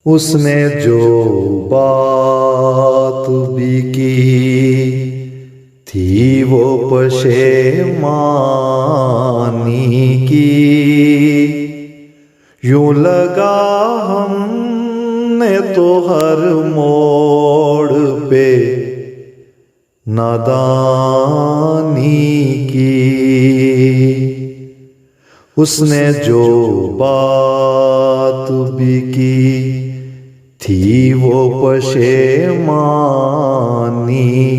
उसने जो बात भी की थी वो पशेमानी की। यूं लगा हमने तो हर मोड़ पे नादानी की। उसने जो बात भी की थी वो पशेमानी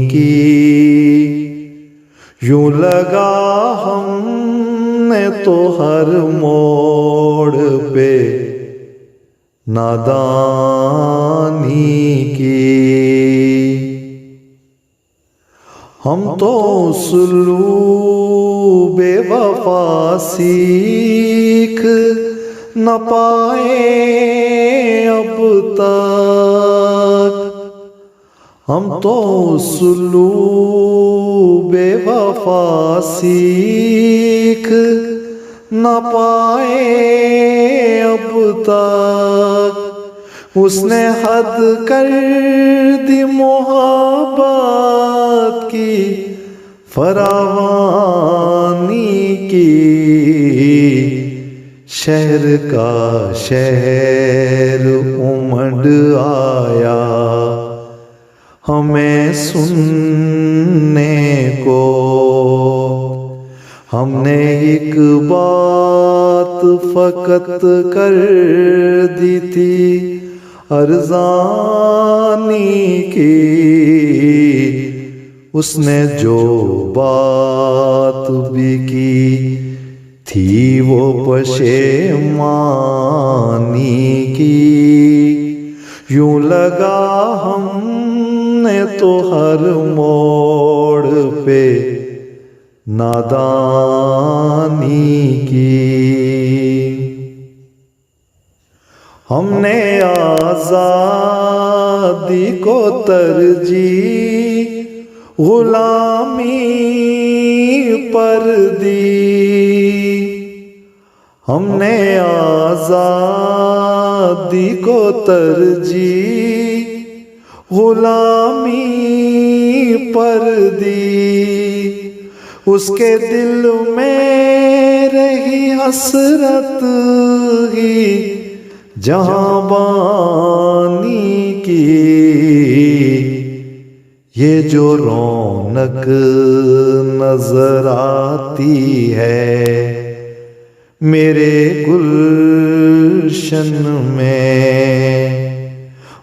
की। यूं लगा हमने तो हर मोड़ पे नादानी की। हम तो सुलूब बेवफा सीख न पाए अब तक। हम तो सुलूब बेवफा सीख न पाए अब तक। उसने हद कर दी मोहब्बत की फरावानी की। शहर का शहर उमड़ आया हमें सुनने को। हमने एक बात फकत कर दी थी अर्ज़ानी की। उसने जो बात भी की थी वो पशेमानी की। यूं लगा हमने तो हर मोड़ पे नादानी की। हमने आज़ादी को तरजीह गुलामी पर दी। हमने आज़ादी को तरजीह गुलामी पर दी। उसके दिल में रही हसरत ही जहांबानी की। ये जो रौनक नजर आती है मेरे गुलशन में,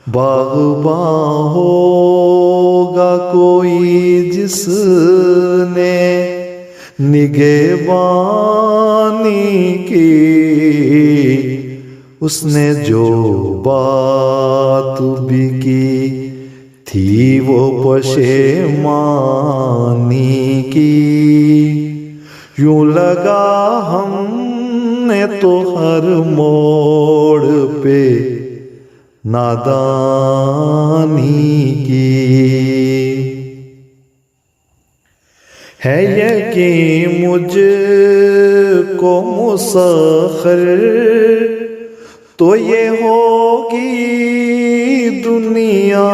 बाग़बां होगा कोई जिसने निगहबानी की। उसने जो बात भी की थी वो पशेमानी की। यूं लगा हमने तो हर मोड़ पे नादानी की। है यकीन मुझको मुसख्खर तो ये होगी दुनिया।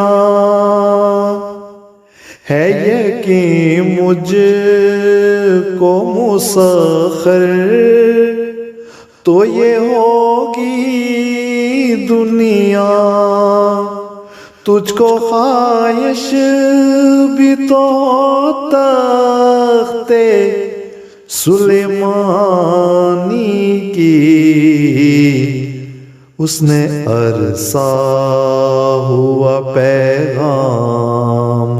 है यकीन मुझको मुसख्खर तो ये होगी दुनिया। तुझको ख्वाहिश भी तो तख्ते सुलेमानी की। उसने अरसा हुआ पैगाम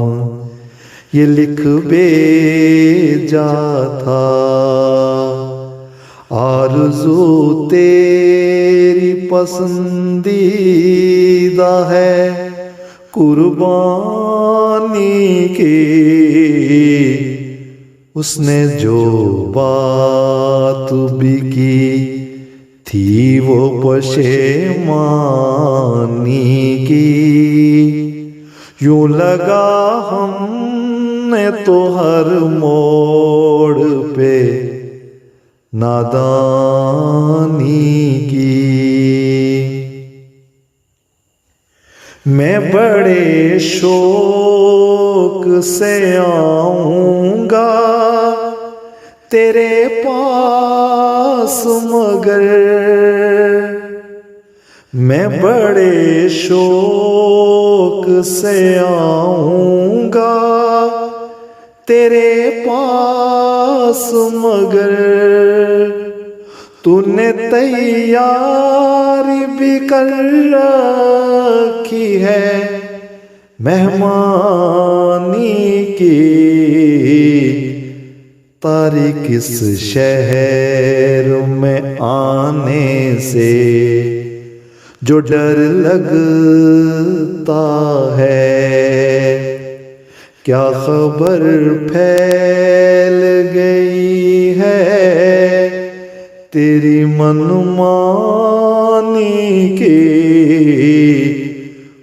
ये लिख भेजा था। आरज़ू तेरी पसंदीदा है कुर्बानी की। उसने जो बात भी की थी वो पशेमानी की। यूं लगा हमने तो हर मोड़ पे नादानी की। मैं बड़े शौक से आऊंगा तेरे पास, मगर मैं बड़े शौक से आऊंगा तेरे पास, मगर तूने तैयारी भी कर रखी है मेहमानी की। तारी किस शहर में आने से जो डर लगता है, क्या खबर फैल गई है तेरी मनमानी की।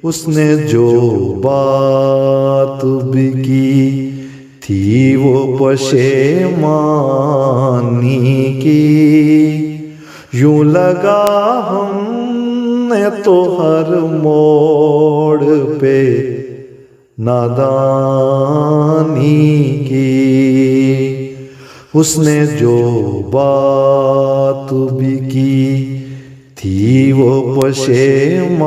उसने जो बात भी की थी वो पशेमानी की। यूं लगा हमने तो हर मोड़ पे नादानी की। उसने जो बात भी की थी वो पशेमानी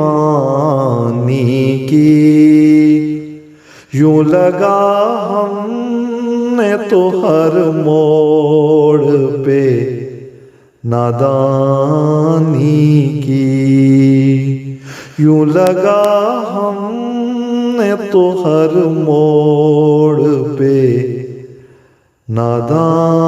की। यूं लगा हमने तो हर मोड़ पे नादानी की। यूं लगा हमने तो हर मोड़ पे नादानी